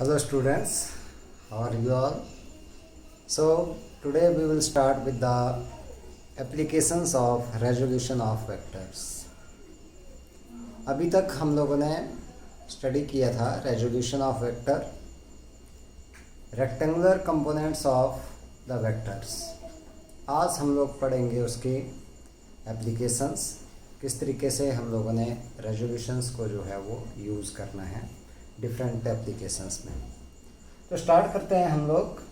Hello students, how are you all? So today we will start with the applications of resolution of vectors. अभी तक हम लोगों ने study किया था resolution of vector, rectangular components of the vectors. आज हम लोग पढ़ेंगे उसकी applications, किस तरीके से हम लोगों ने resolutions को जो है वो यूज़ करना है डिफरेंट एप्लीकेशंस में। तो स्टार्ट करते हैं हम लोग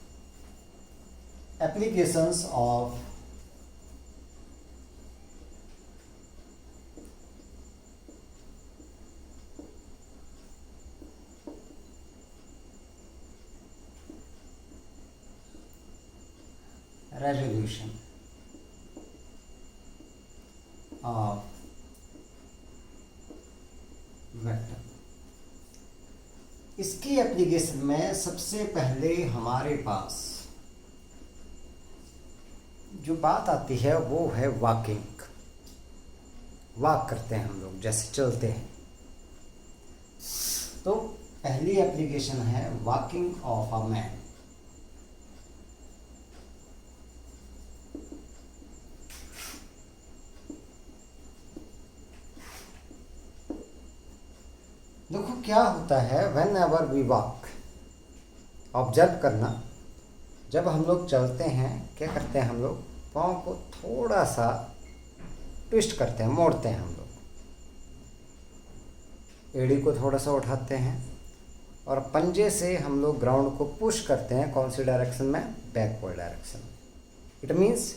applications of resolution of vector. इसकी एप्लीकेशन में सबसे पहले हमारे पास जो बात आती है वो है वॉकिंग। वॉक करते हैं हम लोग, जैसे चलते हैं। तो पहली एप्लीकेशन है वॉकिंग ऑफ अ मैन। देखो क्या होता है, whenever we walk, observe करना, जब हम लोग चलते हैं क्या करते हैं हम लोग, पाँव को थोड़ा सा ट्विस्ट करते हैं, मोड़ते हैं हम लोग, एड़ी को थोड़ा सा उठाते हैं और पंजे से हम लोग ग्राउंड को पुश करते हैं। कौन सी डायरेक्शन में? Backward direction. It means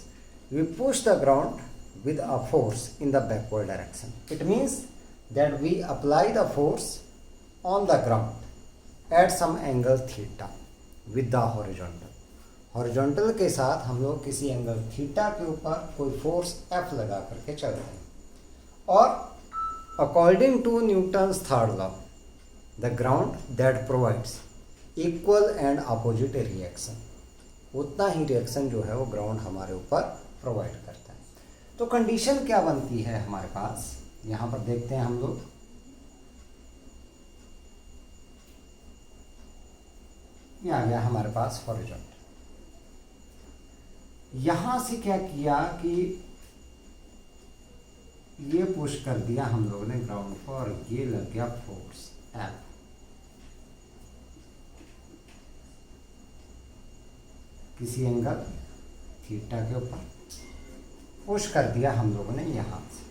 we push the ground with a force in the backward direction. It means that we apply the force on the ground at some angle theta with the horizontal. horizontal के साथ हम लोग किसी angle theta के ऊपर कोई force F लगा करके चल रहे हैं। और according to Newton's third law, the ground that provides equal and opposite reaction, उतना ही रिएक्शन जो है वो ग्राउंड हमारे ऊपर प्रोवाइड करता है। तो कंडीशन क्या बनती है हमारे पास, यहाँ पर देखते हैं हम लोग। ये आ गया हमारे पास हॉरिजॉन्टल। यहां से क्या किया कि ये पुश कर दिया हम लोगों ने ग्राउंड को और ये लग गया फोर्स F। किसी एंगल थीटा के ऊपर पुश कर दिया हम लोगों ने यहां से।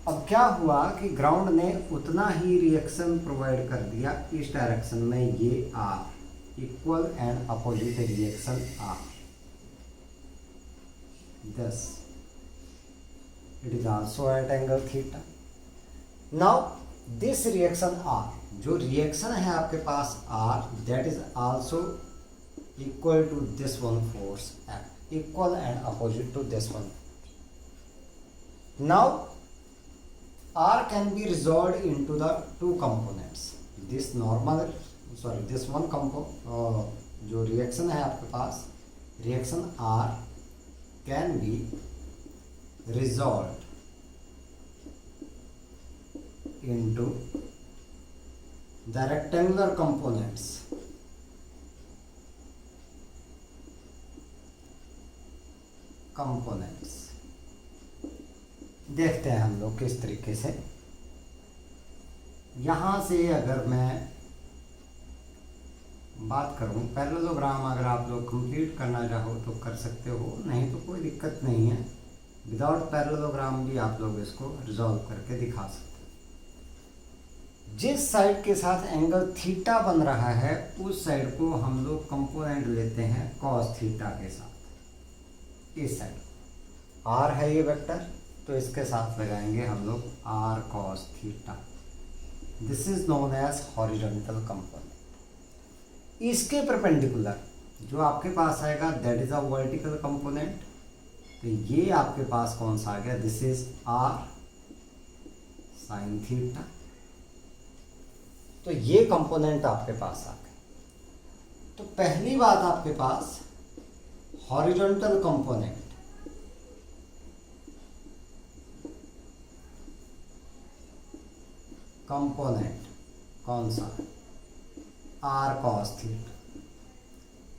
अब क्या हुआ कि ग्राउंड ने उतना ही रिएक्शन प्रोवाइड कर दिया इस डायरेक्शन में, ये are equal and opposite reaction are, thus it is also at angle theta. Now this reaction R, जो रिएक्शन है आपके पास R, that is also equal to this one force F, equal and opposite to this one. Now R can be resolved into the two components. This one जो reaction है आपके पास, reaction R can be resolved into the rectangular components. देखते हैं हम लोग किस तरीके से। यहाँ से अगर मैं बात करूँ, पैरेललोग्राम अगर आप लोग कंप्लीट करना चाहो तो कर सकते हो, नहीं तो कोई दिक्कत नहीं है। विदाउट पैरेललोग्राम भी आप लोग इसको रिजॉल्व करके दिखा सकते हो। जिस साइड के साथ एंगल थीटा बन रहा है उस साइड को हम लोग कंपोनेंट लेते हैं कॉस थीटा के साथ। इस साइड आर है ये वेक्टर, तो इसके साथ लगाएंगे हम लोग R cos theta. This is known as horizontal component. इसके परपेंडिकुलर जो आपके पास आएगा that is a vertical component. तो ये आपके पास कौन सा आ गया, this is R sine theta. तो ये कंपोनेंट आपके पास आ गए। तो पहली बात आपके पास हॉरिजॉन्टल कंपोनेंट, कंपोनेंट कौन सा? r cos theta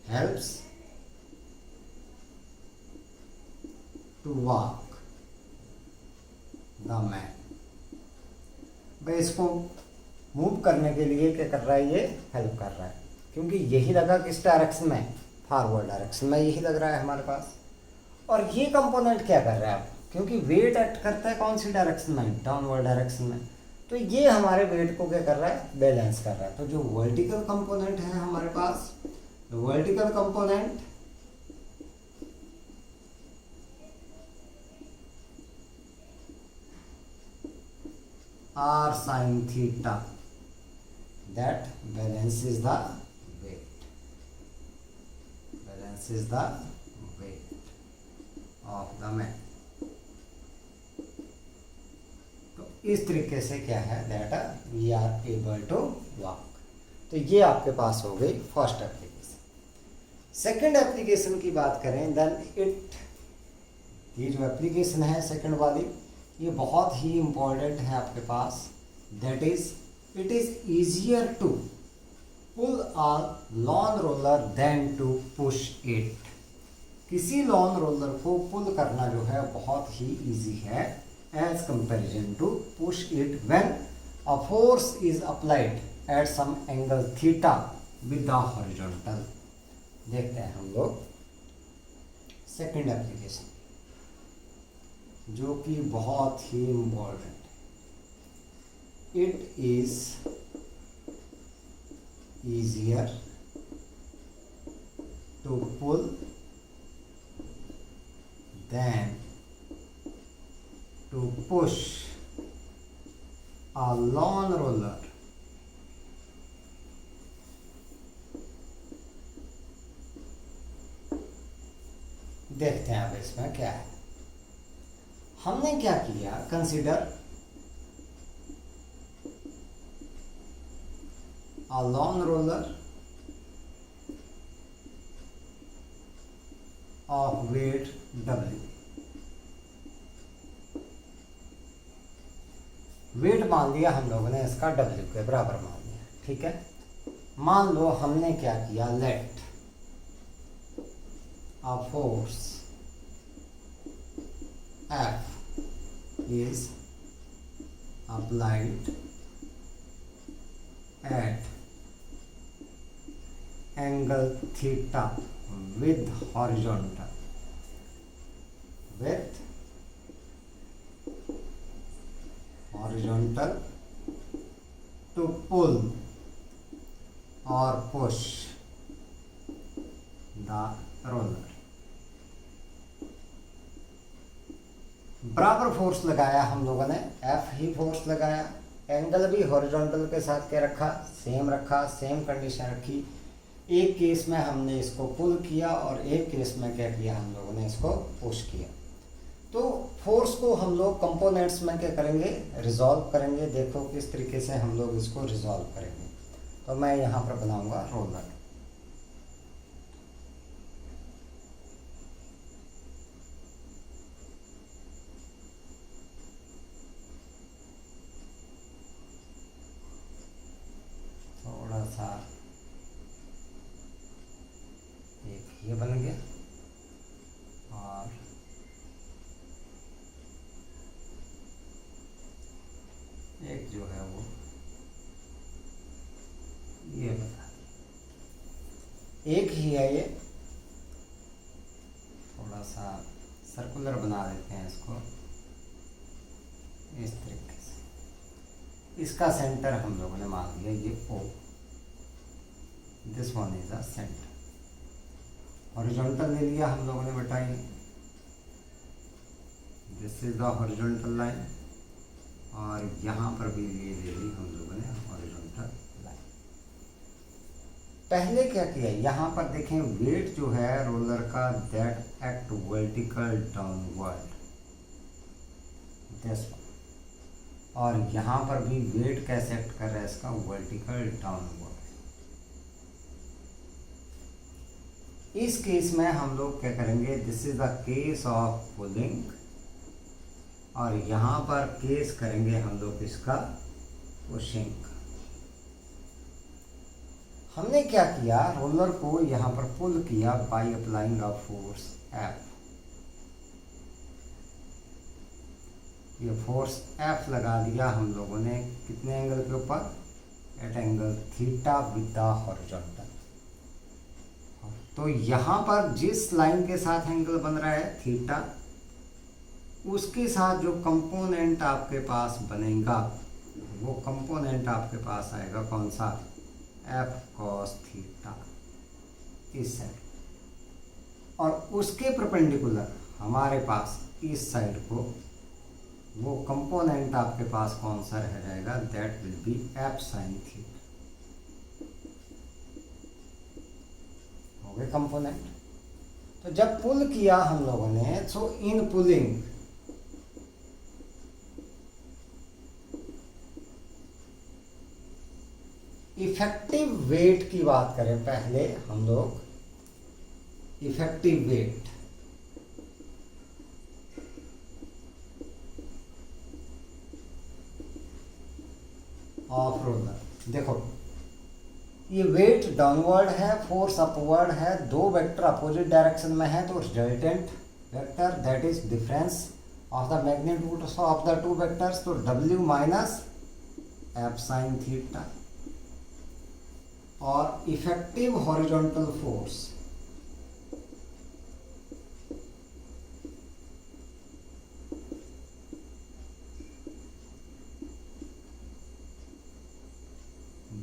helps to walk the man। भाई इसको मूव करने के लिए क्या कर रहा है, ये हेल्प कर रहा है, क्योंकि यही लगा किस डायरेक्शन में, फॉरवर्ड डायरेक्शन में यही लग रहा है हमारे पास। और ये कंपोनेंट क्या कर रहा है अब, क्योंकि वेट एक्ट करता है कौन सी डायरेक्शन में, डाउनवर्ड डायरेक्शन में, तो ये हमारे वेट को क्या कर रहा है, बैलेंस कर रहा है। तो जो वर्टिकल कंपोनेंट है हमारे पास, vertical component r sin theta that balances the weight, balances the weight of the man। तो इस तरीके से क्या है, that we are able to walk. तो ये आपके पास हो गई फर्स्ट एप्लीकेशन। सेकंड एप्लीकेशन की बात करें, देन इट, ये जो एप्लीकेशन है सेकंड वाली, ये बहुत ही इम्पोर्टेंट है आपके पास। That is it is easier to pull a lawn roller than to push it. किसी लॉन रोलर को पुल करना जो है बहुत ही इजी है as comparison to push it when a force is applied at some angle theta with the horizontal. देखते हैं हम लोग सेकंड एप्लीकेशन, जो कि बहुत ही इम्पोर्टेंट है। It is easier to pull than to push a lawn roller देखते हैं अब इसमें क्या है। हमने क्या किया, consider a lawn roller of weight W। Weight मान लिया हम लोगों ने इसका W के बराबर मान लिया, ठीक है। मान लो हमने क्या किया, late a force F is applied at angle theta with horizontal, to pull or push the roller। बराबर फोर्स लगाया हम लोगों ने, F ही फोर्स लगाया, एंगल भी हॉरिजॉन्टल के साथ क्या रखा, सेम रखा, सेम कंडीशन रखी। एक केस में हमने इसको पुल किया और एक केस में क्या किया, हम लोगों ने इसको पुश किया। तो फोर्स को हम लोग कंपोनेंट्स में क्या करेंगे, रिजॉल्व करेंगे। देखो किस तरीके से हम लोग इसको रिजॉल्व करेंगे। तो मैं यहाँ पर बनाऊंगा रोलर। थोड़ा सा एक ये बन गया और एक जो है वो ये बता दिया, एक ही है ये। थोड़ा सा सर्कुलर बना देते हैं इसको इस तरीके से। इसका सेंटर हम लोगों ने मान लिया ये O, this one is the centre. Horizontal ले लिया हम लोगों ने बेटा, ये this is the horizontal line, और यहाँ पर भी ले ली हम लोगों ने हॉरिजॉन्टल लाइन। पहले क्या किया, यहाँ पर देखें वेट जो है रोलर का, that act vertical downward, this one, और यहाँ पर भी वेट कैसे एक्ट कर रहा है इसका, वर्टिकल डाउनवर्ड। इस केस में हम लोग क्या करेंगे, this is the case of pulling, और यहाँ पर केस करेंगे हम लोग इसका पुशिंग। हमने क्या किया, रोलर को यहाँ पर पुल किया by applying a force F. ये फोर्स एफ लगा दिया हम लोगों ने कितने एंगल के ऊपर, at angle theta with the horizontal. तो यहाँ पर जिस लाइन के साथ एंगल बन रहा है थीटा, उसके साथ जो कंपोनेंट आपके पास बनेगा वो कंपोनेंट आपके पास आएगा कौन सा, एफ कॉस थीटा इस साइड, और उसके परपेंडिकुलर हमारे पास इस साइड को वो कंपोनेंट आपके पास कौन सा रह जाएगा, that will B F sine theta. हो गए कंपोनेंट। तो जब पुल किया हम लोगों ने, सो इन पुलिंग इफेक्टिव वेट की बात करें पहले हम लोग, इफेक्टिव वेट ऑफ रोलर। देखो ये वेट डाउनवर्ड है, फोर्स अपवर्ड है, दो वेक्टर अपोजिट डायरेक्शन में है, तो resultant vector that is difference of the magnitude of the two vectors, तो W minus F sine theta. और effective horizontal force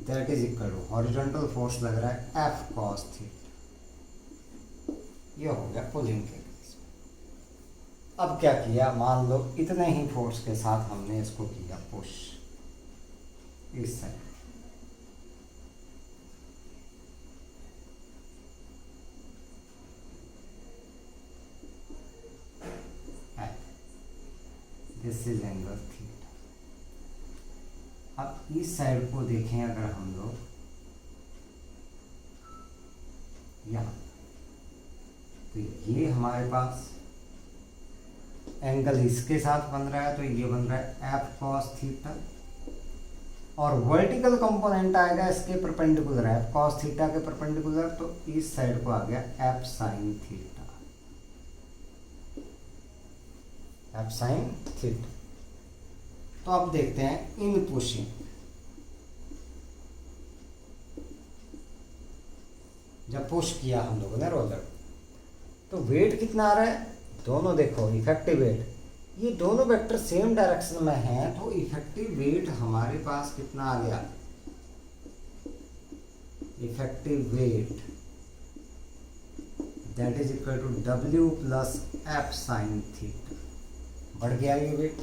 that is equal to, horizontal force लग रहा है एफ कॉस थीटा। ये हो गया पुलिंग के केस में। अब क्या किया, मान लो इतने ही फोर्स के साथ हमने इसको किया पुश इस side, this is angle theta. अब इस साइड को देखें अगर हम लोग यहाँ, तो ये हमारे पास एंगल इसके साथ बन रहा है, तो ये बन रहा है एफ कॉस थीटा, और वर्टिकल कंपोनेंट आएगा इसके परपेंडिकुलर, एफ कॉस थीटा के परपेंडिकुलर, तो इस साइड को आ गया F sine theta, F sine theta. तो अब देखते हैं इन पुशिंग, जब पुश किया हम लोगों ने रोलर, तो वेट कितना आ रहा है, दोनों देखो इफेक्टिव वेट, ये दोनों वेक्टर सेम डायरेक्शन में हैं, तो इफेक्टिव वेट हमारे पास कितना आ गया, effective weight that is equal to W plus F sine theta. बढ़ गया ये वेट,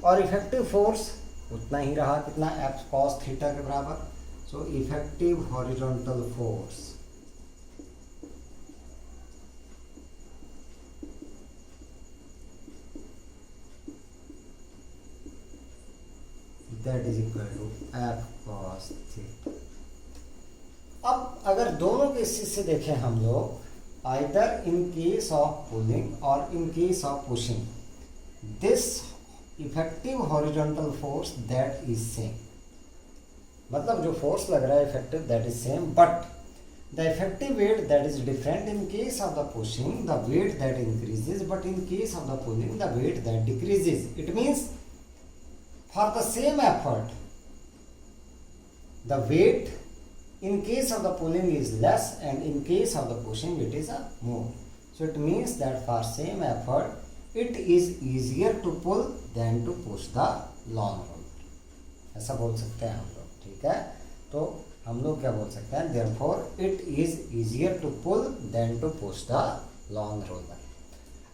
और इफेक्टिव फोर्स उतना ही रहा, कितना, एफ कॉस थीटा के बराबर। So effective horizontal force that is equal to F cos theta. अब अगर दोनों केसेस से देखें हम लोग, either in case of pulling और in case of pushing, this effective horizontal force that is same, मतलब जो फोर्स लग रहा है effective that is same, but the effective weight that is different. In case of the pushing the weight that increases, but in case of the pulling the weight that decreases. It means for the same effort the weight in case of the pulling is less and in case of the pushing it is more. So it means that for same effort it is easier to pull than to push the long roller, ऐसा बोल सकते हैं हम लोग, ठीक है। तो हम लोग क्या बोल सकते हैं, therefore it is easier to pull than to push the long roller।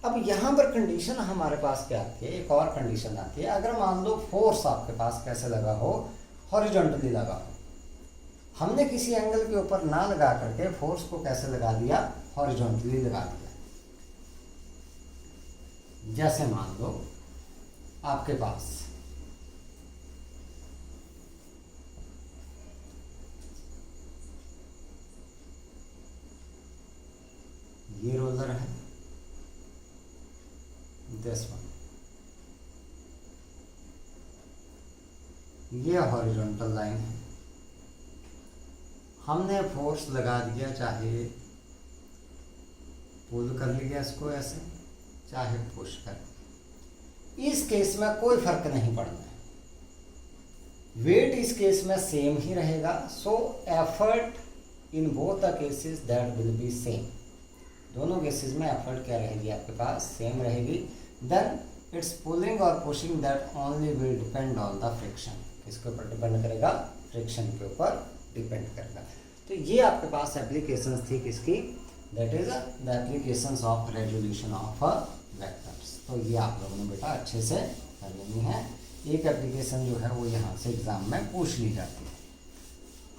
अब यहाँ पर कंडीशन हमारे पास क्या आती है, एक और कंडीशन आती है, अगर मान लो फोर्स आपके पास कैसे लगा हो, हॉरिजॉन्टली लगा हो, हमने किसी एंगल के ऊपर ना लगा करके फोर्स को कैसे लगा दिया, हॉरिजॉन्टली लगा दिया। जैसे मान लो आपके पास ये रोलर है, दिस वन, ये हॉरिजॉन्टल लाइन है, हमने फोर्स लगा दिया, चाहे पुल कर लिया इसको ऐसे, चाहे पुश कर, इस केस में कोई फर्क नहीं पड़ना है, वेट इस केस में सेम ही रहेगा। So effort in both the cases that will be same, दोनों केसेस में एफर्ट क्या रहेगी आपके पास, सेम रहेगी। देन इट्स पुलिंग और pushing that only will depend on the friction, किसके ऊपर डिपेंड करेगा, फ्रिक्शन के ऊपर डिपेंड करेगा। तो ये आपके पास एप्लीकेशंस थी किसकी, that is the applications of resolution of vectors. तो ये आप लोगों ने बेटा अच्छे से कर लेनी है। एक एप्लीकेशन जो है वो यहाँ से एग्जाम में पूछ ली जाती है।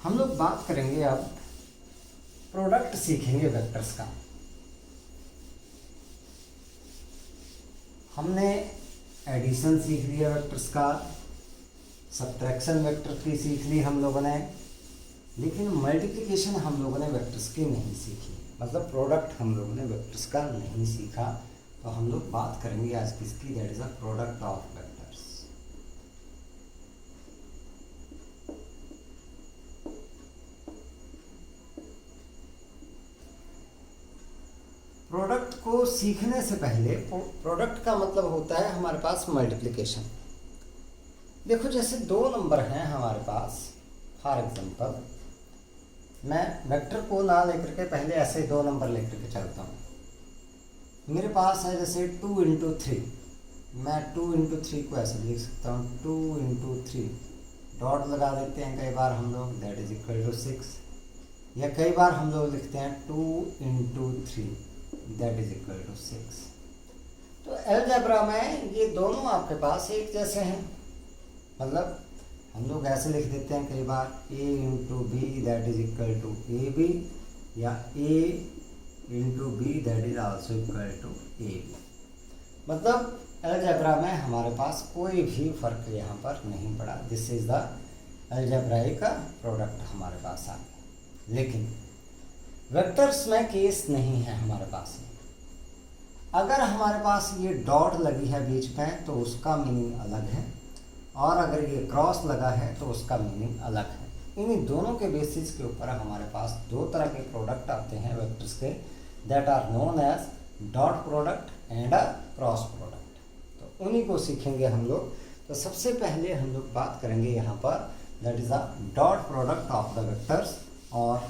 हम लोग बात करेंगे अब प्रोडक्ट सीखेंगे वेक्टर्स का। हमने एडिशन सीख लिया वेक्टर्स का, सब्ट्रैक्शन वेक्टर की सीख ली हम लोगों ने, लेकिन मल्टीप्लिकेशन हम लोगों ने वेक्टर्स की नहीं सीखी, मतलब प्रोडक्ट हम लोगों ने वेक्टर्स का नहीं सीखा। तो हम लोग बात करेंगे आज किसकी, that is a product of vectors. Product को सीखने से पहले, प्रोडक्ट का मतलब होता है हमारे पास मल्टीप्लिकेशन। देखो जैसे दो नंबर हैं हमारे पास, फॉर एग्जांपल मैं वेक्टर को ना लेकर के पहले ऐसे दो नंबर लेकर के चलता हूँ। मेरे पास है जैसे 2 × 3, मैं 2 × 3 को ऐसे लिख सकता हूँ, 2 × 3 डॉट लगा देते हैं कई बार हम लोग, दैट इज इक्वल टू 6, या कई बार हम लोग लिखते हैं 2 × 3 दैट इज इक्वल टू 6। तो अलजेब्रा में ये दोनों आपके पास एक जैसे हैं, मतलब हम लोग ऐसे लिख देते हैं कई बार a × b that is equal to ab, या a × b that is also equal to ab। मतलब अलजेब्रा में हमारे पास कोई भी फर्क यहाँ पर नहीं पड़ा। This is the algebraic product हमारे पास आ गया। लेकिन वेक्टर्स में केस नहीं है हमारे पास में। अगर हमारे पास ये डॉट लगी है बीच में तो उसका मीनिंग अलग है, और अगर ये क्रॉस लगा है तो उसका मीनिंग अलग है। इन दोनों के बेसिस के ऊपर हमारे पास दो तरह के प्रोडक्ट आते हैं वेक्टर्स के, that are known as dot product and a cross product. तो उन्हीं को सीखेंगे हम लोग। तो सबसे पहले हम लोग बात करेंगे यहाँ पर, that is a dot product of the vectors और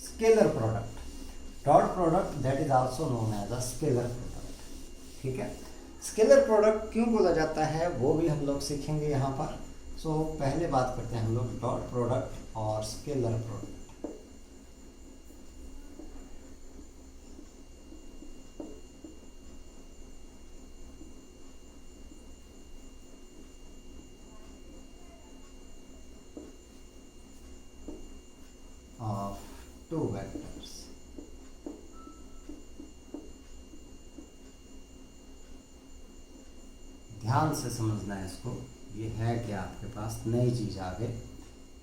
scalar product. Dot product that is also known as a scalar product. ठीक है, स्केलर प्रोडक्ट क्यों बोला जाता है वो भी हम लोग सीखेंगे यहाँ पर। सो पहले बात करते हैं हम लोग डॉट प्रोडक्ट और scalar product. Of two vectors. ध्यान से समझना है इसको, ये है क्या आपके पास नई चीज़ आ गई,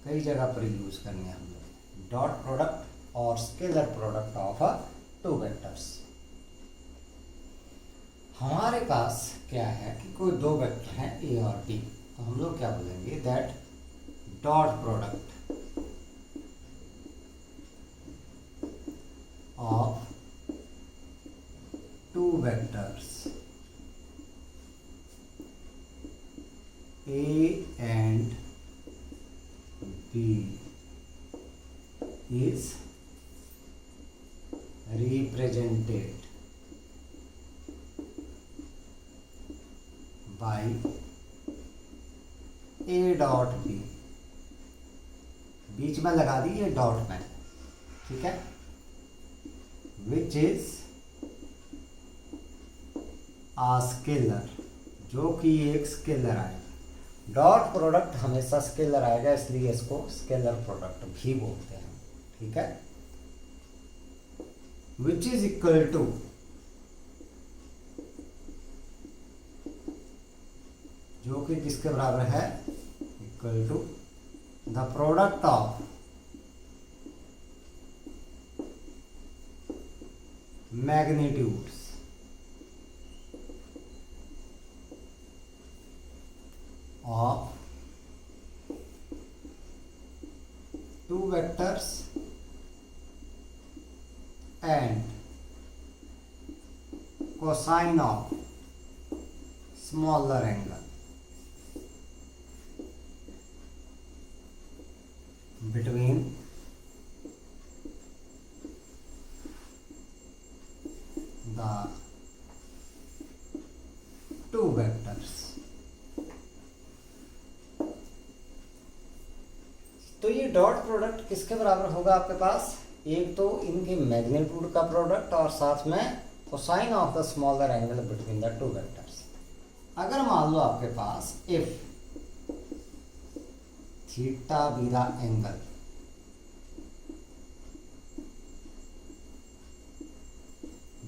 कई जगह पर यूज करनी है हम लोग। डॉट प्रोडक्ट और scalar product of two vectors. हमारे पास क्या है कि कोई दो वेक्टर हैं ए और बी, तो हम लोग क्या बोलेंगे, that dot product of two vectors A and B is represented by A dot B। बीच में लगा दी ये डॉट में, ठीक है, विच इज आ स्केलर, जो कि एक स्केलर आएगा। डॉट प्रोडक्ट हमेशा स्केलर आएगा, इसलिए इसको स्केलर प्रोडक्ट भी बोलते हैं। ठीक है, विच इज इक्वल टू, जो कि किसके बराबर है, equal to the product of magnitudes of two vectors and cosine of smaller angle between the two vectors. तो ये डॉट प्रोडक्ट किसके बराबर होगा आपके पास? एक तो इनके मैग्नीट्यूड का प्रोडक्ट और साथ में cosine of the smaller angle between the two vectors. अगर मान लो आपके पास if theta be the angle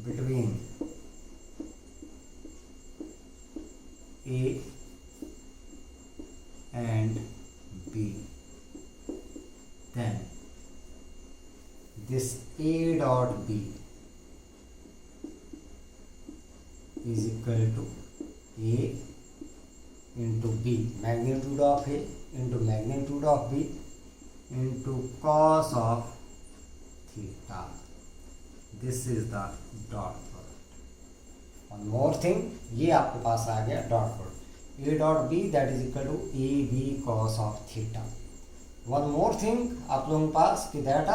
between A and B, then this A dot B is equal to A into B, magnitude of A into magnitude of B into cos of theta. This is the dot product. One more thing, ये आपके पास आ गया dot product. A dot B that is equal to AB cos of theta. One more thing आप लोगों के पास कि that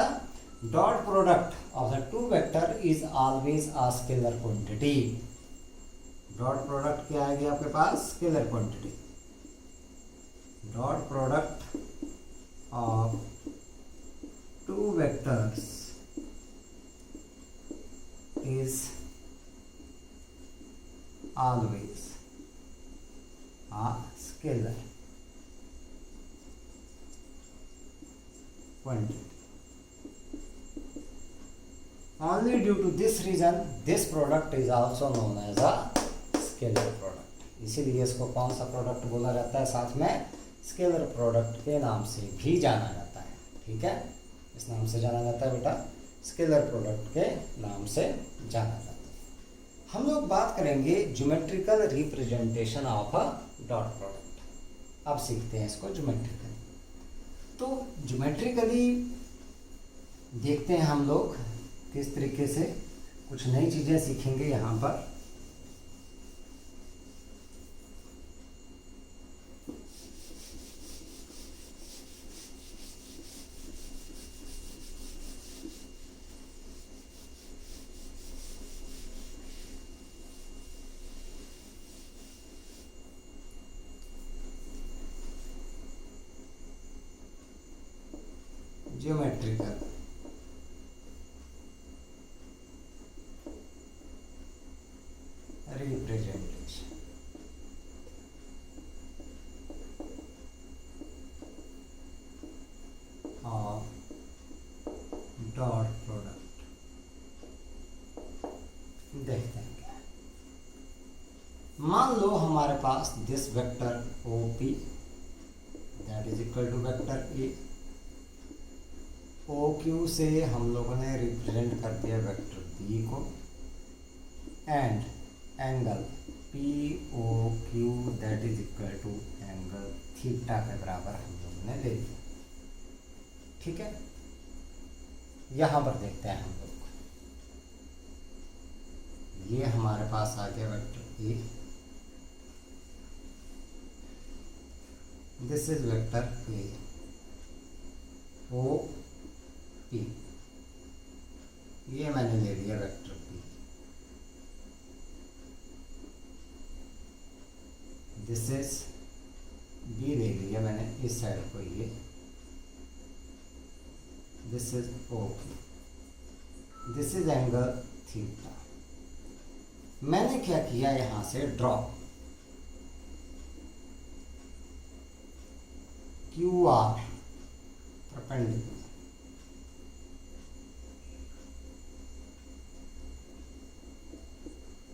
dot product of the two vector is always a scalar quantity. Dot product क्या आएगी आपके पास? Scalar quantity. Dot product of two vectors is always a scalar quantity. Only due to this reason this product is also known as a scalar product. इसीलिए इसको कौन सा product बोला जाता है? साथ में स्केलर प्रोडक्ट के नाम से भी जाना जाता है। ठीक है, इस नाम से जाना जाता है बेटा, स्केलर प्रोडक्ट के नाम से जाना जाता है। हम लोग बात करेंगे geometrical representation of a dot product. अब सीखते हैं इसको ज्योमेट्रिकली। तो ज्योमेट्रिकली देखते हैं हम लोग किस तरीके से कुछ नई चीज़ें सीखेंगे यहाँ पर। Geometrical representation of dot product देखते हैं क्या। मान लो हमारे पास this vector OP that is equal to vector A. OQ से हम लोगों ने रिप्रेजेंट कर दिया वेक्टर B को and angle POQ that is equal to angle theta के बराबर हम लोगों ने ले लिया। ठीक है, यहाँ पर देखते हैं हम लोग, ये हमारे पास आ गया vector A, this is vector A OP, ये मैंने ले लिया vector P, this is B ले लिया मैंने इस साइड को, ये this is OP, this is angle theta. मैंने क्या किया, यहां से draw QR perpendicular,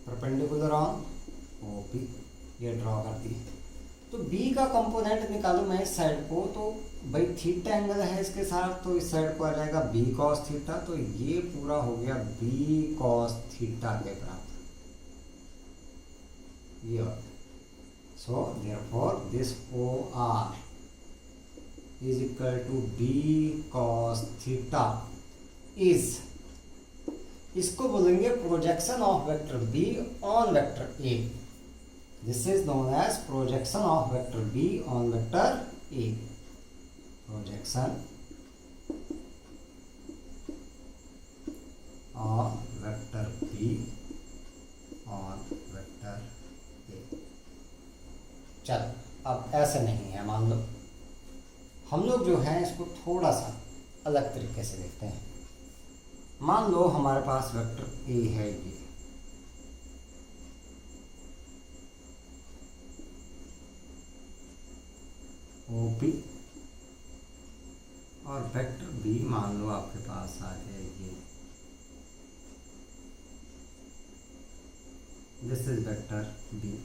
perpendicular on OP, ये ड्रॉ कर दी। तो B का कंपोनेंट निकालो मैं इस साइड को, तो भाई थीटा एंगल है इसके साथ, तो इस साइड को आ जाएगा B cos थीटा, तो ये पूरा हो गया B cos थीटा के बराबर ये। So therefore this OR is equal to B cos theta is इसको बोलेंगे projection of vector B on vector A. This is known as projection of vector B on vector A. Projection of vector B on vector A. चलो अब ऐसे नहीं है, मान लो हम लोग जो है इसको थोड़ा सा अलग तरीके से देखते हैं। मान लो हमारे पास वेक्टर ए है ये, OP, और वेक्टर बी मान लो आपके पास आ गया ये, दिस इज वेक्टर बी।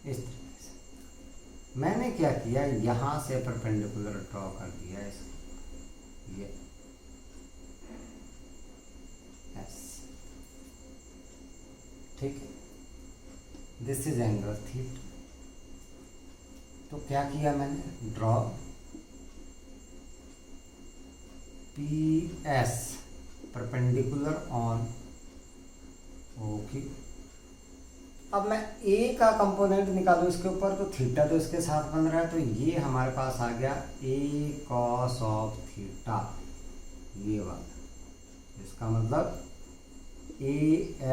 इस तरीके से मैंने क्या किया, यहां से परपेंडिकुलर ड्रॉ कर दिया इसको, ये एस, ठीक है। This is angle theta. तो क्या किया मैंने, draw P S perpendicular on okay. अब मैं ए का कंपोनेंट निकालूं इसके ऊपर, तो थीटा तो इसके साथ बन रहा है, तो ये हमारे पास आ गया ए कॉस ऑफ थीटा, ये वाला। इसका मतलब A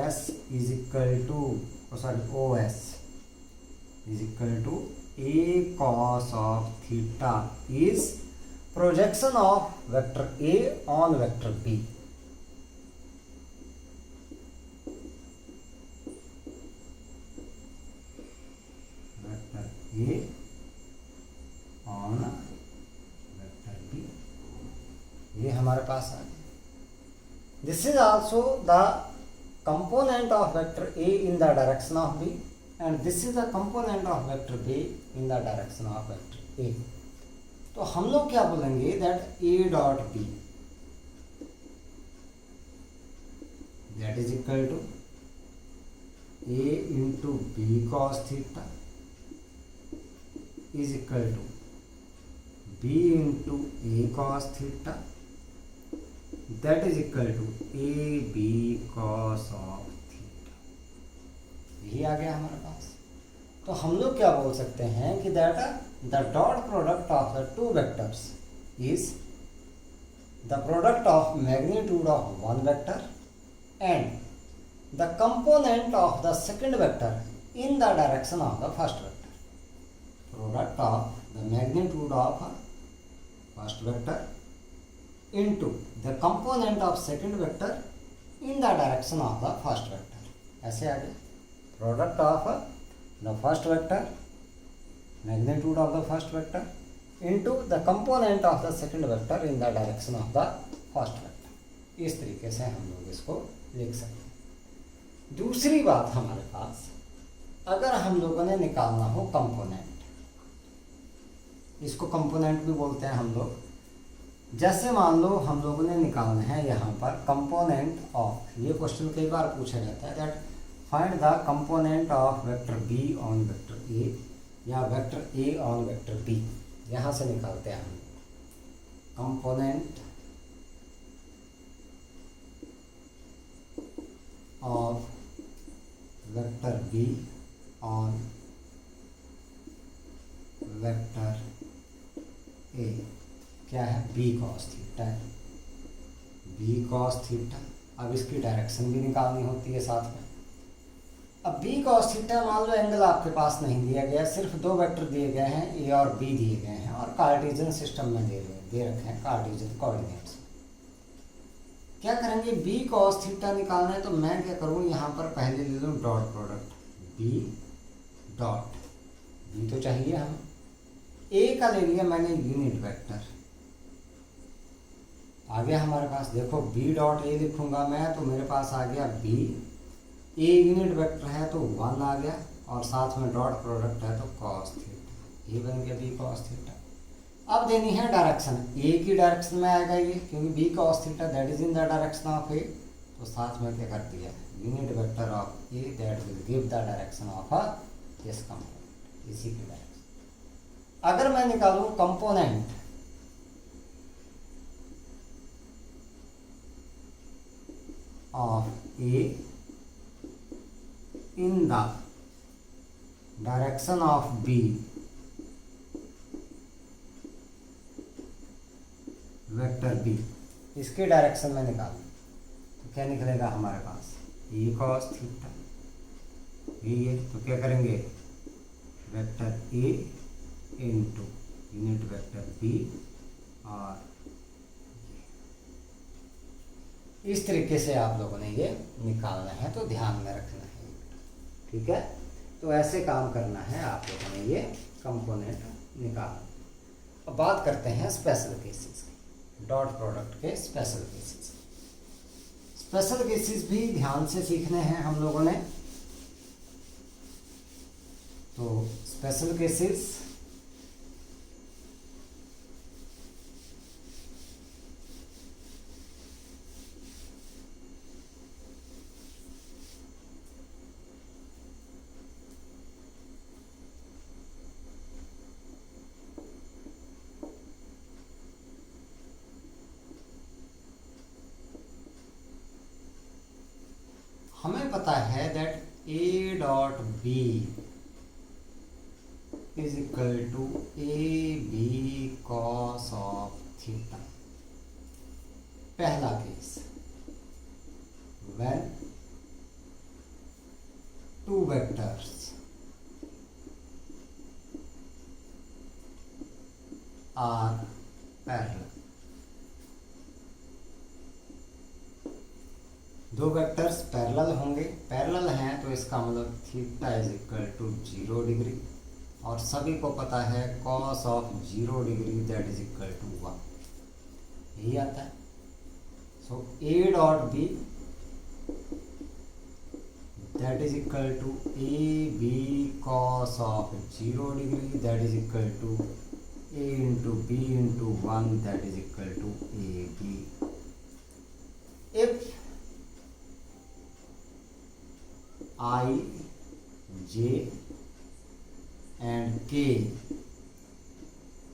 S is equal to, sorry O S is equal to A cos of theta is projection of vector A on vector B. A on vector B, ये हमारे पास आ गया। This is also the component of vector A in the direction of B, and this is the component of vector B in the direction of vector A। तो हम लोग क्या बोलेंगे, that A dot B that is equal to A into B cos theta is equal to B into A cos theta that is equal to A B cos of theta। यही आ गया हमारे पास। तो हम लोग क्या बोल सकते हैं कि that the dot product of the two vectors is the product of magnitude of one vector and the component of the second vector in the direction of the first vector. Product of the magnitude of first vector into the component of second vector in the direction of the first vector। ऐसे आ गया, product of the first vector, magnitude of the first vector into the component of the second vector in the direction of the first vector। इस तरीके से हम लोग इसको लिख सकते हैं। दूसरी बात हमारे पास, अगर हम लोगों ने निकालना हो कंपोनेंट, इसको कंपोनेंट भी बोलते हैं हम लोग। जैसे मान लो हम लोगों ने निकालना है यहाँ पर कंपोनेंट ऑफ, ये क्वेश्चन कई बार पूछा जाता है, that find the component of vector B on vector A या vector A on vector B. यहाँ से निकालते हैं हम component of vector B on vector A. क्या है, बी कॉस थीटा है, बी कॉस थीटा। अब इसकी डायरेक्शन भी निकालनी होती है साथ में। अब बी कॉस थीटा, मान लो एंगल आपके पास नहीं दिया गया, सिर्फ दो वेक्टर दिए गए हैं, ए और बी दिए गए हैं, और कार्टेशियन सिस्टम में दे रखे हैं, कार्टेशियन कोऑर्डिनेट्स। क्या करेंगे, बी कॉस थीटा निकालना है, तो मैं क्या करूँ, यहाँ पर पहले ले लूँ dot product B dot, B तो चाहिए हमें, ए का ले लिया मैंने यूनिट वेक्टर, आ गया हमारे पास। देखो बी डॉट ए लिखूंगा मैं, तो मेरे पास आ गया बी, ए यूनिट वेक्टर है तो 1 आ गया, और साथ में डॉट प्रोडक्ट है तो कॉस थीटा, ये बन गया बी कॉस थीटा। अब देनी है डायरेक्शन, ए की डायरेक्शन में आएगा ये, क्योंकि B cos theta that is in the direction of A, तो साथ में क्या कर दिया, unit vector of A that will give the direction of this component, इसी की डायरेक्शन। अगर मैं निकालूं component of A in the direction of B vector B, इसके डायरेक्शन में निकाल तो क्या निकलेगा हमारे पास E cos थीटा, यही है। तो क्या करेंगे, vector A into unit vector B, और इस तरीके से आप लोगों ने ये निकालना है, तो ध्यान में रखना है, ठीक है। तो ऐसे काम करना है आप लोगों ने ये कंपोनेंट निकालना। अब बात करते हैं स्पेशल केसेस की, डॉट प्रोडक्ट के स्पेशल केसेस। स्पेशल केसेस भी ध्यान से सीखने हैं हम लोगों ने। तो स्पेशल केसेस हमें पता है that A dot B is equal to A B cos of theta. पहला case, when two vectors are parallel, दो वेक्टर्स पैरेलल होंगे, पैरेलल हैं तो इसका मतलब theta is equal to 0 degree, और सभी को पता है cos of 0 degree that is equal to 1, यही आता है। So A dot B that is equal to A B cos of 0 degree that is equal to A into B into 1 that is equal to A B. If I, J and K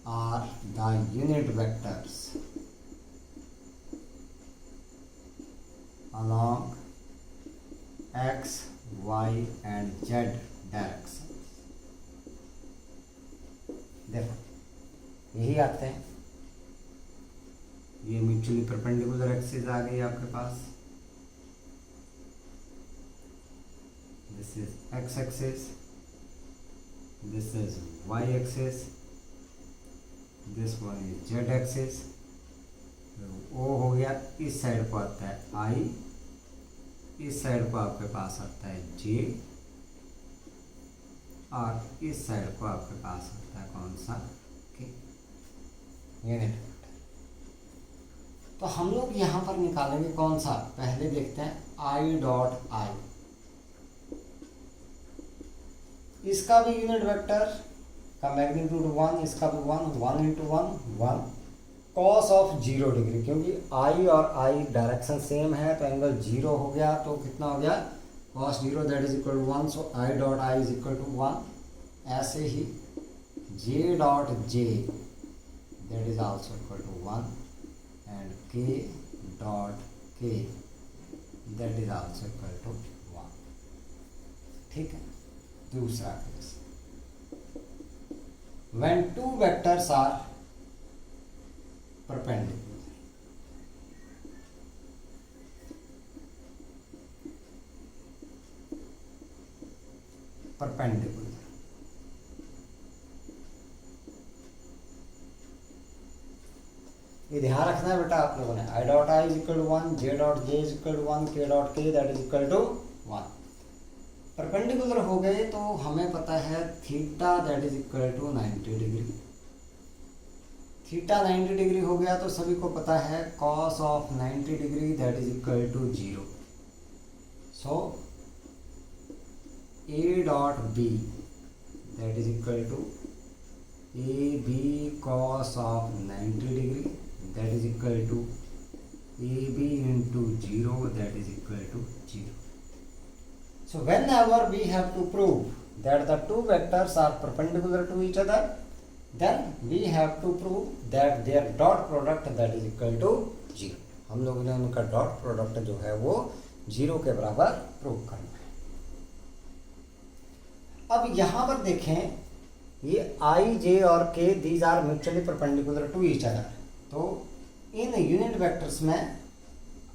are the unit vectors along X, Y and Z direction। देखो यही आते हैं, ये mutually perpendicular axis आ गई आपके पास, this is x axis, this is y axis, this one is z axis। o हो गया, इस साइड को आता है i, इस साइड को आपके पास आता है j, और इस साइड को आपके पास आता है कौन सा k, यूनिट। तो हम लोग यहाँ पर निकालेंगे कौन सा, पहले देखते हैं i डॉट i, इसका भी यूनिट वेक्टर का मैग्नीट्यूड 1, इसका भी 1 इंटू 1 कॉस ऑफ 0 डिग्री, क्योंकि आई और आई डायरेक्शन सेम है तो एंगल 0 हो गया, तो कितना हो गया cos 0 that is equal to 1। So I dot I is equal to 1। ऐसे ही J dot J that is also equal to 1 and K dot K that is also equal to 1, ठीक है। दूसरा केस, when two vectors are perpendicular, ये ध्यान रखना है बेटा आप लोगों ने। I dot I is equal to 1, J dot J is equal to 1, K dot K that is equal to 1। Perpendicular हो गए तो हमें पता है theta that is equal to 90 degree. Theta 90 degree हो गया तो सभी को पता है cos of 90 degree that is equal to 0। So A dot B that is equal to A B cos of 90 degree that is equal to A B into 0 that is equal to 0। So whenever we have to prove that the two vectors are perpendicular to each other, then we have to prove that their dot product that is equal to 0। हम लोगों ने उनका dot product जो है वो 0 के बराबर prove करना है। अब यहां पर देखें, ये आई, जे और K these are mutually perpendicular to each other. तो इन यूनिट वेक्टर्स में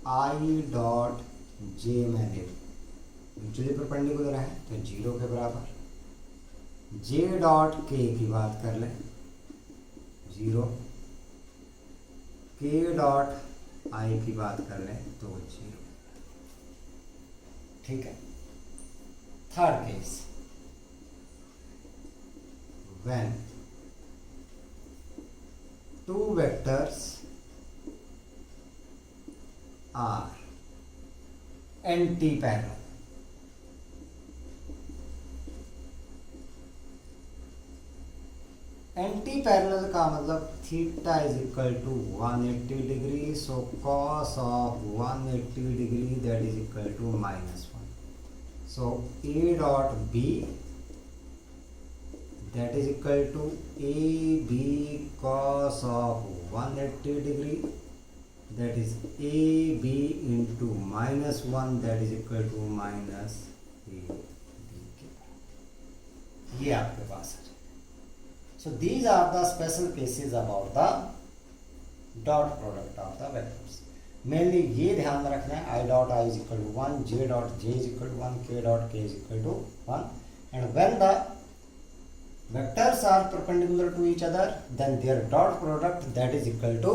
आई डॉट जे में ले म्यूचुअली परपेंडिकुलर है तो 0 के बराबर। जे डॉट के की बात कर लें 0, के डॉट आई की बात कर लें तो 0। ठीक है। Third case, when two vectors are anti-parallel, anti parallel का मतलब theta is equal to 180 degree, so cos of 180 degree that is equal to -1। So A dot B that is equal to AB cos of 180 degree, that is AB into -1 that is equal to -AB। ये आपके पास है। So these are the special cases about the dot product of the vectors। Mainly ये ध्यान में रखना है, I dot I is equal to 1, J dot J is equal to 1, K dot K is equal to 1, and when the vectors are perpendicular to each other then their dot product that is equal to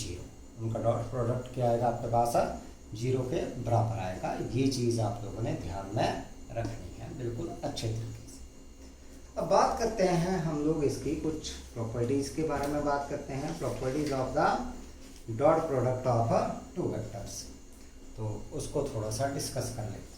0। उनका dot product क्या आएगा आपके पास 0 के बराबर आएगा। ये चीज़ आप लोगों ने ध्यान में रखनी है बिल्कुल अच्छे तरीके से। अब बात करते हैं हम लोग इसकी कुछ प्रॉपर्टीज़ के बारे में बात करते हैं, properties of the dot product of two vectors. तो उसको थोड़ा सा डिस्कस कर लेते हैं।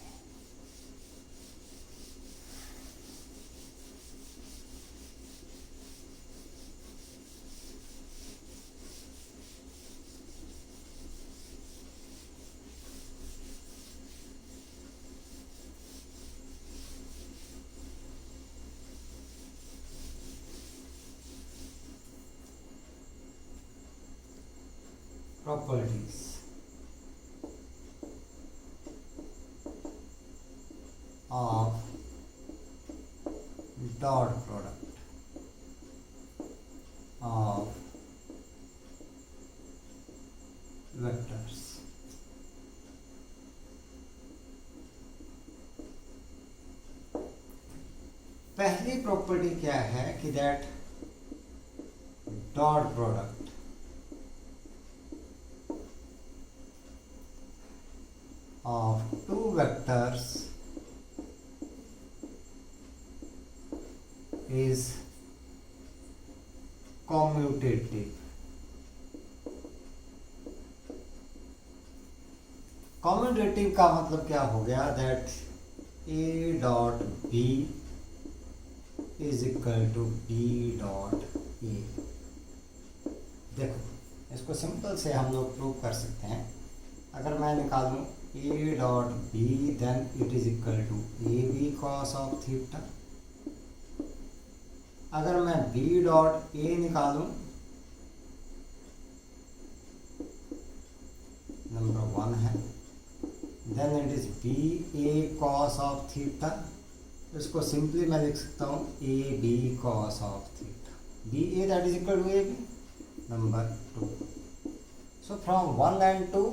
Properties of dot product of vectors। पहली प्रॉपर्टी क्या है कि that dot product of two vectors is commutative। Commutative का मतलब क्या हो गया, that A dot B is equal to B dot A. देखो इसको सिंपल से हम लोग प्रूव कर सकते हैं। अगर मैं निकालूं A dot B then it is equal to A B cos of theta. अगर मैं बी डॉट ए निकालूं, नंबर 1 है, then it is B A cos of theta. इसको सिंपली मैं लिख सकता हूँ A B cos of theta. B A that is equal to A B. Number 2, so from 1 and 2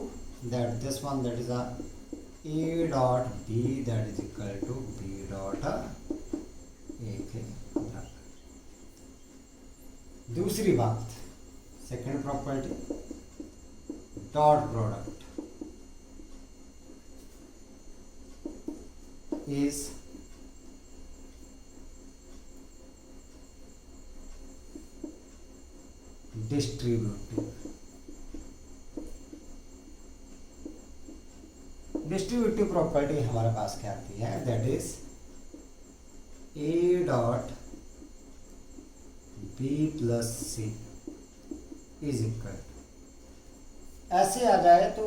that this one that is a A dot B that is equal to B dot A के बराबर। दूसरी बात, second property, dot product is distributive. Distributive property हमारे पास क्या आती है, that is A dot B plus C is equal, ऐसे आ जाए तो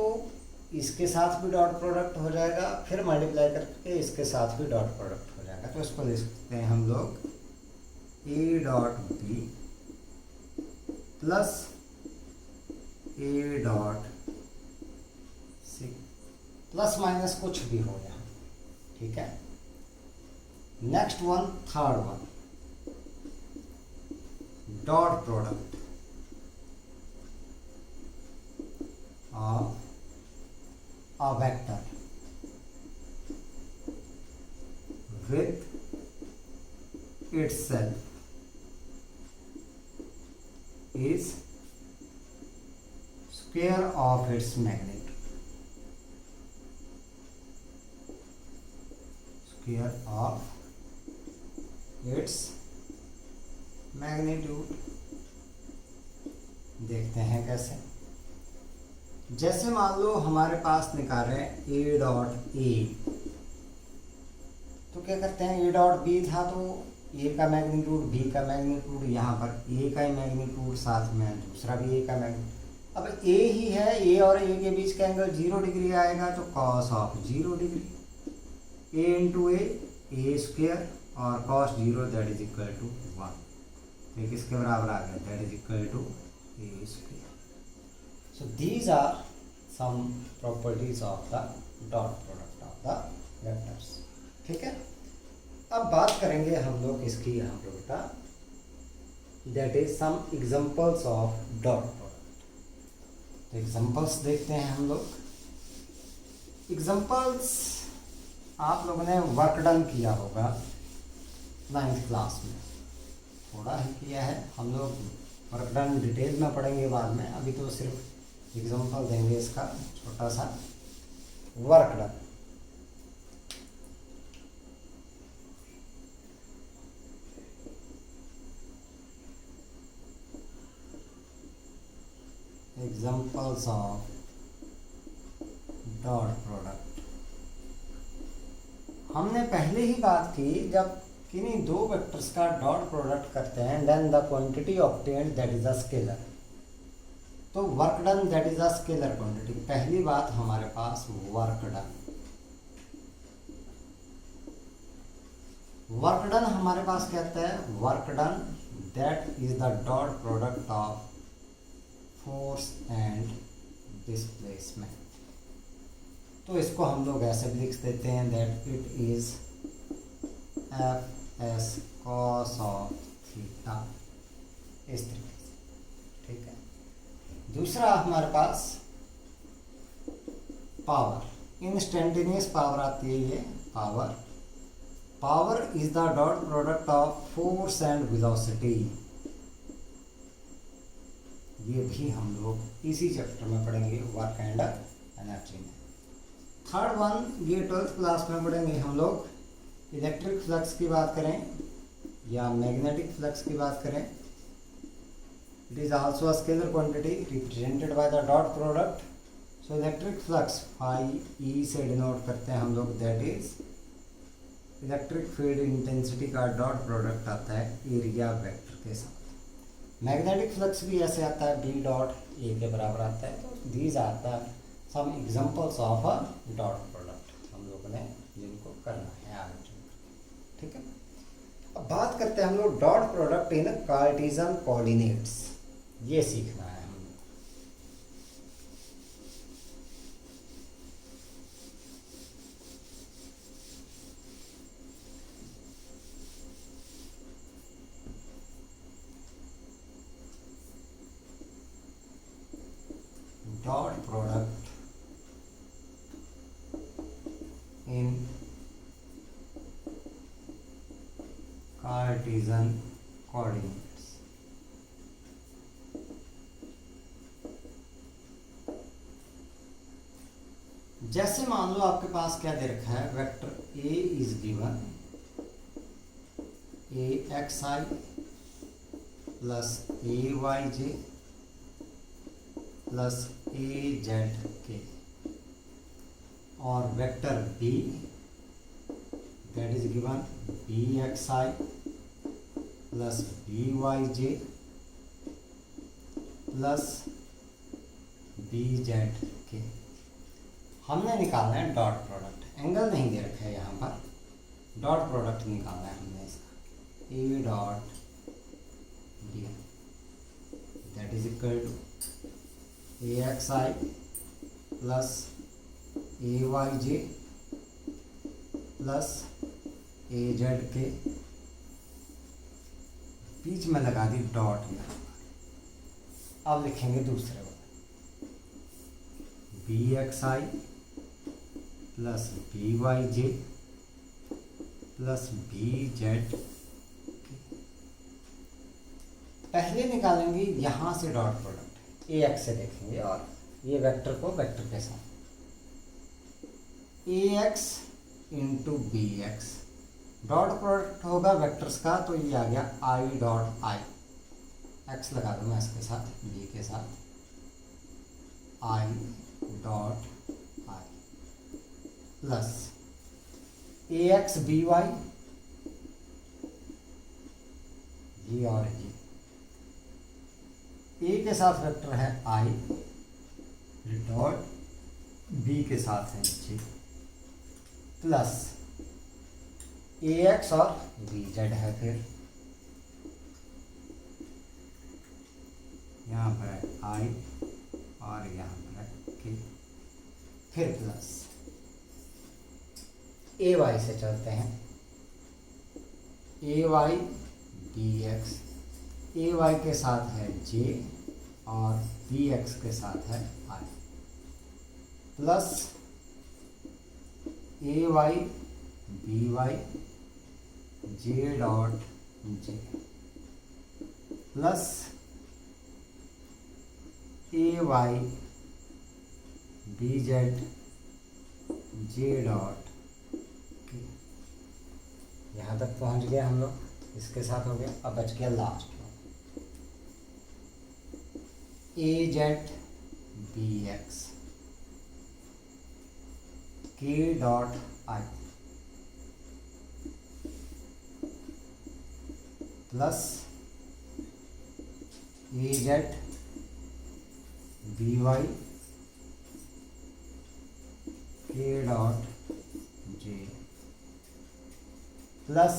इसके साथ भी डॉट प्रोडक्ट हो जाएगा, फिर मल्टीप्लाई करके इसके साथ भी डॉट प्रोडक्ट हो जाएगा। तो इसको लिख सकते हैं हम लोग A dot B plus A dot C. Plus minus कुछ भी हो यहाँ, ठीक है। Next one, third one, dot product of a vector with itself is square of its magnitude, square of its magnitude। देखते हैं कैसे। जैसे मान लो हमारे पास निकाल रहे हैं ए डॉट ए, तो क्या करते हैं, ए डॉट बी था तो ए का मैग्नीट्यूड, बी का मैग्नीट्यूड, यहाँ पर ए का ही मैग्नीट्यूड, साथ में दूसरा भी ए का मैग्नीट्यूड। अब ए ही है, ए और ए के बीच का एंगल 0 डिग्री आएगा, तो cos of 0 degree, A into A square, और cos 0 that is equal to 1। तो ये किसके बराबर आ गया, that is equal to A square. So these are some properties of the dot product of the vectors, ठीक है। अब बात करेंगे हम लोग इसकी यहाँ पे बेटा, that is some examples of dot product। तो एग्जाम्पल्स देखते हैं हम लोग। एग्जाम्पल्स आप लोगों ने वर्क डन किया होगा 9th क्लास में, थोड़ा ही किया है। हम लोग वर्क डन डिटेल में पढ़ेंगे बाद में, अभी तो सिर्फ एग्जाम्पल देंगे इसका छोटा सा work done. Examples of dot product. हमने पहले ही बात की, जब किन्हीं दो वेक्टर्स का डॉट प्रोडक्ट करते हैं, then the quantity obtained that is a scalar. तो work done that is a scalar quantity. पहली बात हमारे पास वर्क डन। वर्क डन हमारे पास कहता है, work done that is the dot product of force and displacement. तो इसको हम लोग ऐसे भी लिख देते हैं, that it is F S cos of theta, इस तरीके से, ठीक है। दूसरा हमारे पास पावर, इंस्टेंटेनियस पावर आती है ये power. Power is the dot product of force and velocity. ये भी हम लोग इसी चैप्टर में पढ़ेंगे, वर्क एंड एनर्जी में। थर्ड वन, ये 12th क्लास में पढ़ेंगे हम लोग। इलेक्ट्रिक फ्लक्स की बात करें या मैग्नेटिक फ्लक्स की बात करें, it is also a scalar quantity represented by the dot product। so electric flux phi e से डिनोट करते हैं हम लोग, that is electric field intensity का डॉट प्रोडक्ट आता है एरिया वेक्टर के साथ। मैग्नेटिक फ्लक्स भी ऐसे आता है, बी डॉट ए के बराबर आता है। तो these are the some examples of a dot product, हम लोगों ने जिनको करना है आगे, ठीक है। अब बात करते हैं हम लोग dot product in Cartesian coordinates. ये सीखना है हम लोग। Dot product in Cartesian coordinates. जैसे मान लो आपके पास क्या दे रखा है, vector A is given A X I plus A Y J plus A Z K, और vector B that is given B X I plus B Y J plus B Z K. हमने निकालना है dot product. Angle नहीं दे रखा है यहाँ पर, dot product निकालना है हमने इसका। A dot B that is equal to A X I plus A Y J plus A Z K, बीच में लगा दी डॉट यहाँ। अब लिखेंगे दूसरे वाले, B X I plus B Y J plus B Z. पहले निकालेंगे यहाँ से डॉट प्रोडक्ट, ए एक्स से देखेंगे और ये वेक्टर को वेक्टर के साथ, A X into B X, dot product होगा वेक्टर्स का, तो ये आ गया आई डॉट आई, एक्स लगा दूँ मैं इसके साथ, बी के साथ, I dot I plus A X B Y, ये और ये, ए के साथ वेक्टर है आई डॉट बी के साथ है जे, प्लस ए एक्स और बी जेड है, फिर यहाँ पर है आई और यहाँ पर है के, फिर प्लस ए वाई से चलते हैं, ए वाई बी एक्स, ए वाई के साथ है जे और बी एक्स के साथ है I, plus A Y B Y J dot J, plus A Y B Z J dot K. यहाँ तक पहुँच गए हम लोग, इसके साथ हो गया। अब बच गया लास्ट में, A Z B X K dot I plus A Z B Y K dot J plus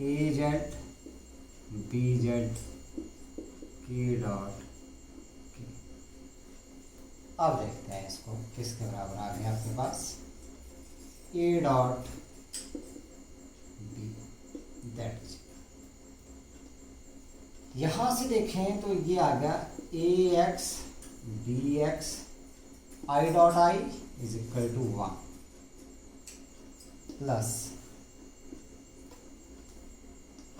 A Z B Z K dot K. अब देखते हैं इसको किसके बराबर आ गया आपके पास, A dot B, that is. यहाँ से देखें तो ये आ गया A X B X I dot I is equal to 1 plus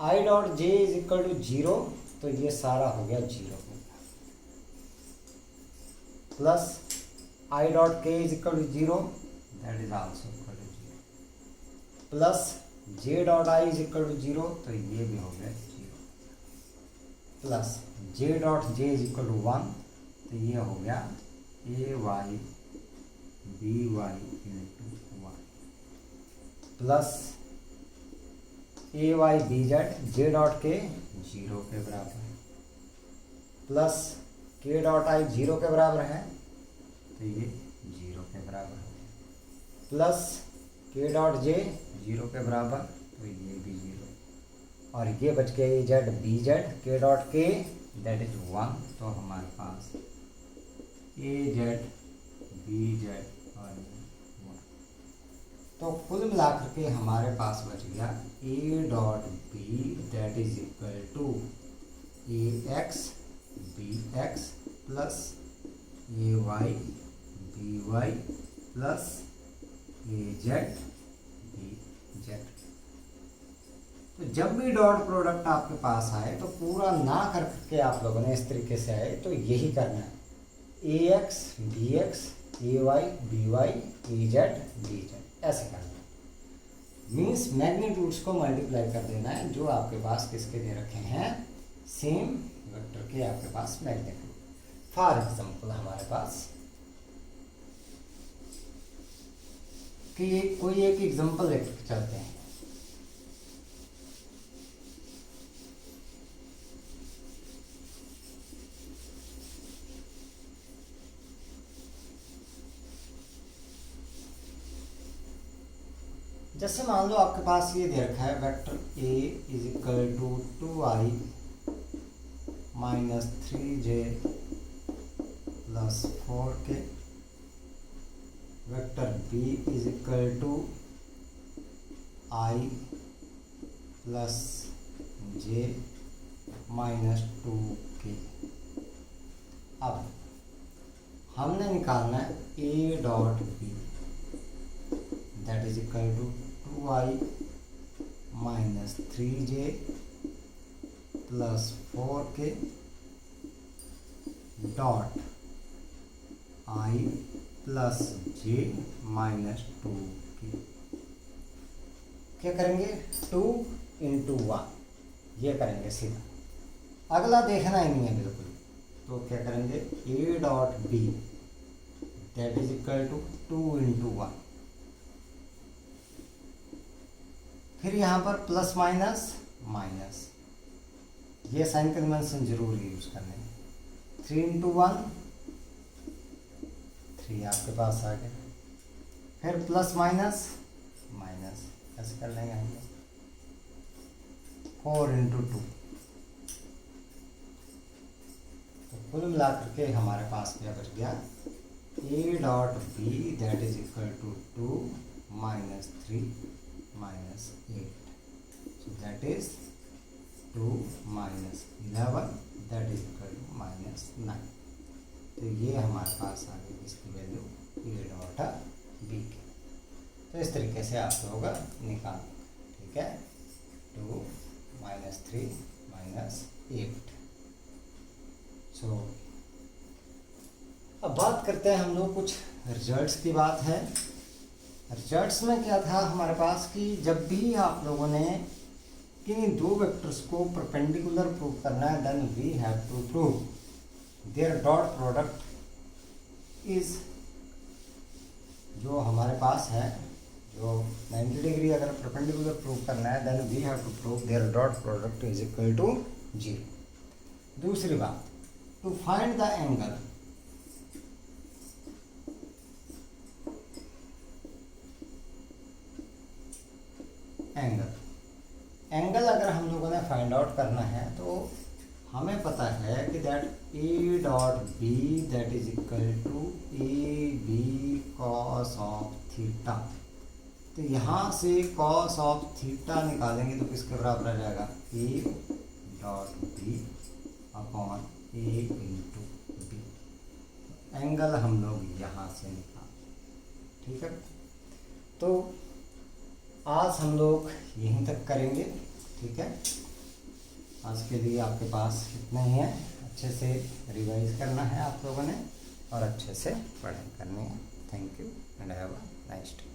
I dot J is equal to 0, तो ये सारा हो गया 0 plus I dot K is equal to 0, that is also equal to 0, plus J dot I is equal to 0, तो ये भी हो गया 0, plus J dot J is equal to 1, तो ये हो गया A Y B Y into 1 plus A Y B Z J dot K 0 के बराबर है, प्लस के डॉट आई 0 के बराबर है, तो ये 0 के बराबर है, प्लस के डॉट जे 0 के बराबर, तो ये भी 0, और ये बच गया ए Z B Z K dot K, that is 1, तो हमारे पास ए जेड बी जेड और 1, तो कुल मिलाकर के हमारे पास बच गया A dot B that is equal to A X B X plus A Y B Y plus A Z B Z. तो जब भी डॉट प्रोडक्ट आपके पास आए तो पूरा ना करके आप लोगों ने इस तरीके से आए तो यही करना है, ए एक्स बी एक्स ए वाई बी वाई ए जेड बी जेड, ऐसे करना है। मीन्स मैग्नीट्यूड्स को मल्टीप्लाई कर देना है जो आपके पास किसके दे रखे हैं, सेम वेक्टर के आपके पास मैग्नीट्यूड। फॉर एग्जांपल हमारे पास कि कोई एक एग्जांपल लेकर चलते हैं, जैसे मान लो आपके पास ये दे रखा है vector a is equal to 2i minus 3j plus 4k, vector b is equal to i plus j minus 2k। अब हमने निकालना है a dot b, that is equal to 2i minus 3j plus 4k dot i plus j minus 2k। क्या करेंगे, 2 into 1 ये करेंगे सीधा, अगला देखना ही नहीं है बिल्कुल। तो क्या करेंगे, a dot b that is equal to 2 into 1, फिर यहाँ पर प्लस माइनस माइनस, ये साइन कन्वेंशन जरूर यूज करने हैं। 3 इंटू 1 3 आपके पास आ गया, फिर प्लस माइनस माइनस, ऐसे कर लेंगे हम लोग। 4 इंटू 2, तो कुल मिला करके हमारे पास क्या बच गया, a dot b that is equal to 2 minus 3 minus 8, so that is 2 minus 11 that is equal to minus 9। तो ये हमारे पास आ गई इसकी वैल्यू a डॉट b की। तो इस तरीके से आप लोग निकाल, ठीक है, 2 माइनस 3 माइनस 8। सो अब बात करते हैं हम लोग कुछ रिजल्ट्स की बात है। रिजल्ट्स में क्या था हमारे पास कि जब भी आप लोगों ने किन्हीं दो वेक्टर्स को परपेंडिकुलर प्रूव करना है, then we have to prove their dot product is, जो हमारे पास है, जो 90 डिग्री अगर परपेंडिकुलर प्रूव करना है, then we have to prove their dot product is equal to 0। दूसरी बात, to find the angle, angle अगर हम लोगों ने फाइंड आउट करना है तो हमें पता है कि that a dot b that is equal to A B cos of theta. तो यहाँ से कॉस ऑफ थीटा निकालेंगे तो किसके बराबर आ जाएगा, a dot b upon a into B. Angle हम लोग यहाँ से निकाल, ठीक है। तो आज हम लोग यहीं तक करेंगे, ठीक है। आज के लिए आपके पास इतना ही है, अच्छे से रिवाइज करना है आप लोगों ने और अच्छे से पढ़ाई करनी है। Thank you and have a nice day.